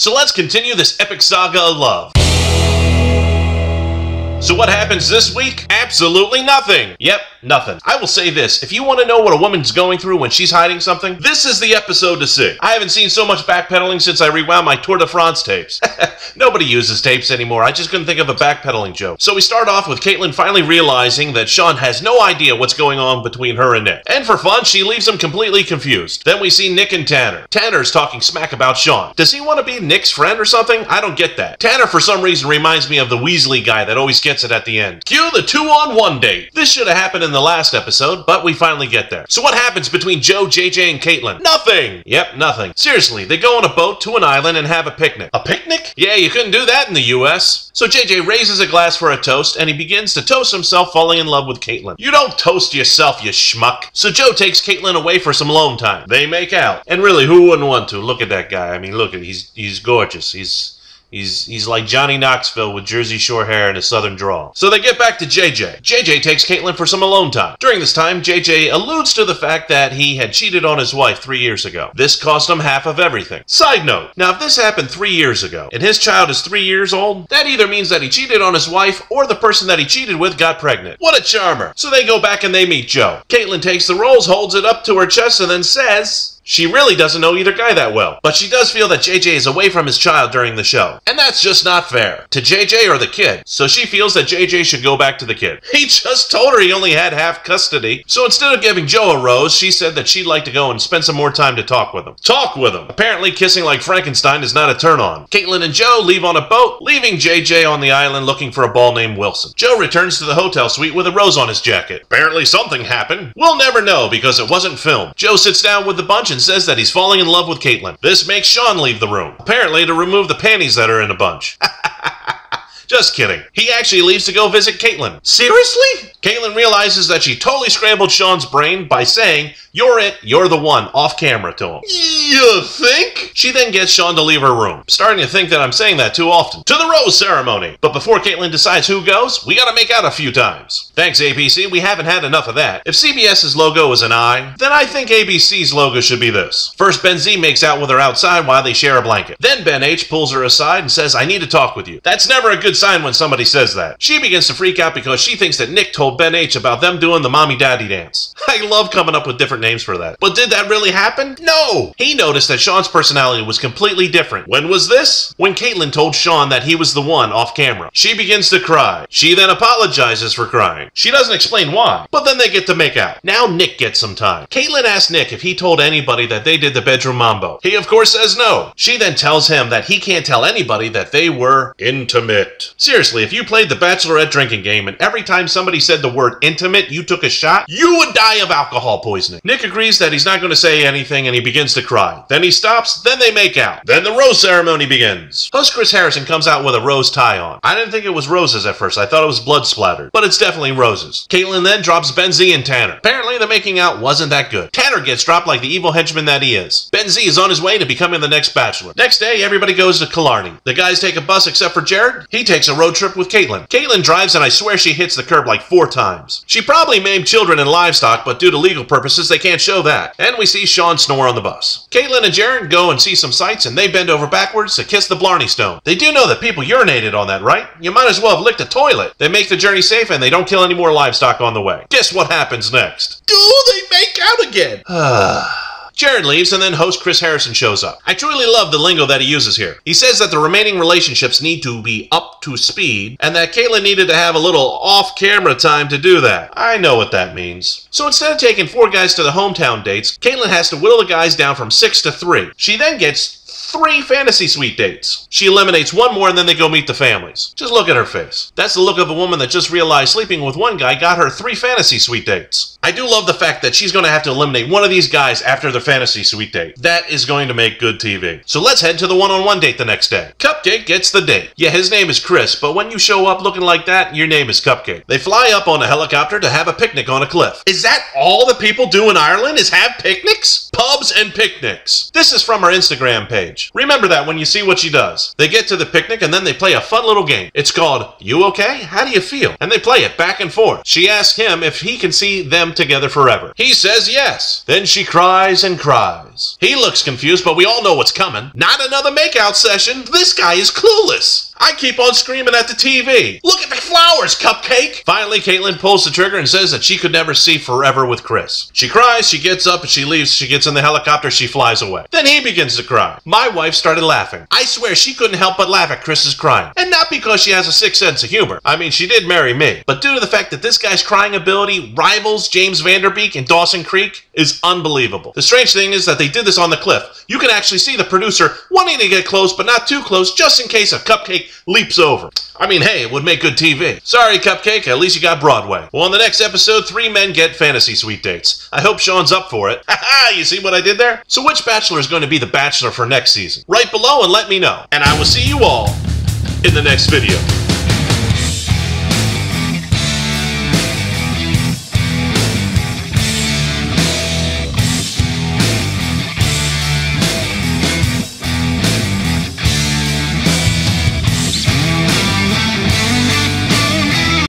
So let's continue this epic saga of love. So what happens this week? Absolutely nothing. Yep, nothing. I will say this, if you want to know what a woman's going through when she's hiding something, this is the episode to see. I haven't seen so much backpedaling since I rewound my Tour de France tapes. Nobody uses tapes anymore, I just couldn't think of a backpedaling joke. So we start off with Kaitlyn finally realizing that Sean has no idea what's going on between her and Nick. And for fun, she leaves him completely confused. Then we see Nick and Tanner. Tanner's talking smack about Sean. Does he want to be Nick's friend or something? I don't get that. Tanner for some reason reminds me of the Weasley guy that always gets it at the end. Cue the 2-on-1 date. This should have happened in the last episode, but we finally get there. So what happens between Joe, JJ, and Kaitlyn? Nothing! Yep, nothing. Seriously, they go on a boat to an island and have a picnic. A picnic? Yeah, you couldn't do that in the US. So JJ raises a glass for a toast, and he begins to toast himself falling in love with Kaitlyn. You don't toast yourself, you schmuck. So Joe takes Kaitlyn away for some alone time. They make out. And really, who wouldn't want to? Look at that guy. I mean, look at he's gorgeous. He's like Johnny Knoxville with Jersey Shore hair and a southern drawl. So they get back to JJ. JJ takes Kaitlyn for some alone time. During this time, JJ alludes to the fact that he had cheated on his wife 3 years ago. This cost him half of everything. Side note, now if this happened 3 years ago, and his child is 3 years old, that either means that he cheated on his wife, or the person that he cheated with got pregnant. What a charmer. So they go back and they meet Joe. Kaitlyn takes the rose, holds it up to her chest, and then says she really doesn't know either guy that well, but she does feel that JJ is away from his child during the show. And that's just not fair. To JJ or the kid. So she feels that JJ should go back to the kid. He just told her he only had half custody. So instead of giving Joe a rose, she said that she'd like to go and spend some more time to talk with him. Talk with him! Apparently kissing like Frankenstein is not a turn-on. Kaitlyn and Joe leave on a boat, leaving JJ on the island looking for a ball named Wilson. Joe returns to the hotel suite with a rose on his jacket. Apparently something happened. We'll never know because it wasn't filmed. Joe sits down with the bunch and says that he's falling in love with Kaitlyn. This makes Sean leave the room, apparently to remove the panties that are in a bunch. Just kidding. He actually leaves to go visit Kaitlyn. Seriously? Kaitlyn realizes that she totally scrambled Sean's brain by saying, "You're it, you're the one," off camera to him. You think? She then gets Sean to leave her room. Starting to think that I'm saying that too often. To the rose ceremony. But before Kaitlyn decides who goes, we gotta make out a few times. Thanks, ABC, we haven't had enough of that. If CBS's logo is an eye, then I think ABC's logo should be this. First, Ben Z makes out with her outside while they share a blanket. Then Ben H pulls her aside and says, "I need to talk with you." That's never a good sign when somebody says that. She begins to freak out because she thinks that Nick told Ben H about them doing the mommy-daddy dance. I love coming up with different names for that. But did that really happen? No! He noticed that Sean's personality was completely different. When was this? When Kaitlyn told Sean that he was the one off camera. She begins to cry. She then apologizes for crying. She doesn't explain why, but then they get to make out. Now Nick gets some time. Kaitlyn asks Nick if he told anybody that they did the bedroom mambo. He of course says no. She then tells him that he can't tell anybody that they were intimate. Seriously, if you played the Bachelorette drinking game and every time somebody said the word intimate, you took a shot, you would die of alcohol poisoning. Nick agrees that he's not going to say anything and he begins to cry. Then he stops, then they make out. Then the rose ceremony begins. Host Chris Harrison comes out with a rose tie on. I didn't think it was roses at first, I thought it was blood splattered, but it's definitely roses. Kaitlyn then drops Ben Z and Tanner. Apparently the making out wasn't that good. Tanner gets dropped like the evil henchman that he is. Ben Z is on his way to becoming the next bachelor. Next day, everybody goes to Killarney. The guys take a bus except for Jared. He takes a road trip with Kaitlyn. Kaitlyn drives and I swear she hits the curb like 4 times. She probably maimed children and livestock, but due to legal purposes, they can't show that. And we see Sean snore on the bus. Kaitlyn and Jared go and see some sights and they bend over backwards to kiss the Blarney Stone. They do know that people urinated on that, right? You might as well have licked a toilet. They make the journey safe and they don't kill any more livestock on the way. Guess what happens next? Do they make out again? Jared leaves and then host Chris Harrison shows up. I truly love the lingo that he uses here. He says that the remaining relationships need to be up to speed and that Kaitlyn needed to have a little off-camera time to do that. I know what that means. So instead of taking 4 guys to the hometown dates, Kaitlyn has to whittle the guys down from 6 to 3. She then gets 3 fantasy suite dates. She eliminates 1 more and then they go meet the families. Just look at her face. That's the look of a woman that just realized sleeping with one guy got her 3 fantasy suite dates. I do love the fact that she's going to have to eliminate one of these guys after the fantasy suite date. That is going to make good TV. So let's head to the one-on-one date the next day. Cupcake gets the date. Yeah, his name is Chris, but when you show up looking like that, your name is Cupcake. They fly up on a helicopter to have a picnic on a cliff. Is that all the people do in Ireland is have picnics? pubs and picnics. This is from her Instagram page. Remember that when you see what she does. They get to the picnic and then they play a fun little game. It's called, You Okay? How do you feel? And they play it back and forth. She asks him if he can see them together forever. He says yes. Then she cries and cries. He looks confused, but we all know what's coming. Not another makeout session. This guy is clueless. I keep on screaming at the TV. Look at the flowers, Cupcake! Finally, Kaitlyn pulls the trigger and says that she could never see forever with Chris. She cries, she gets up, and she leaves. She gets in the helicopter, she flies away. Then he begins to cry. My wife started laughing. I swear she couldn't help but laugh at Chris's crying. And not because she has a sick sense of humor. I mean, she did marry me. But due to the fact that this guy's crying ability rivals James Vanderbeek in Dawson Creek is unbelievable. The strange thing is that they did this on the cliff. You can actually see the producer wanting to get close, but not too close, just in case a Cupcake leaps over. I mean, hey, it would make good TV. Sorry, Cupcake, at least you got Broadway. Well, on the next episode, 3 men get fantasy suite dates. I hope Sean's up for it. Haha, you see what I did there? So which bachelor is going to be the bachelor for next season? Write below and let me know. And I will see you all in the next video.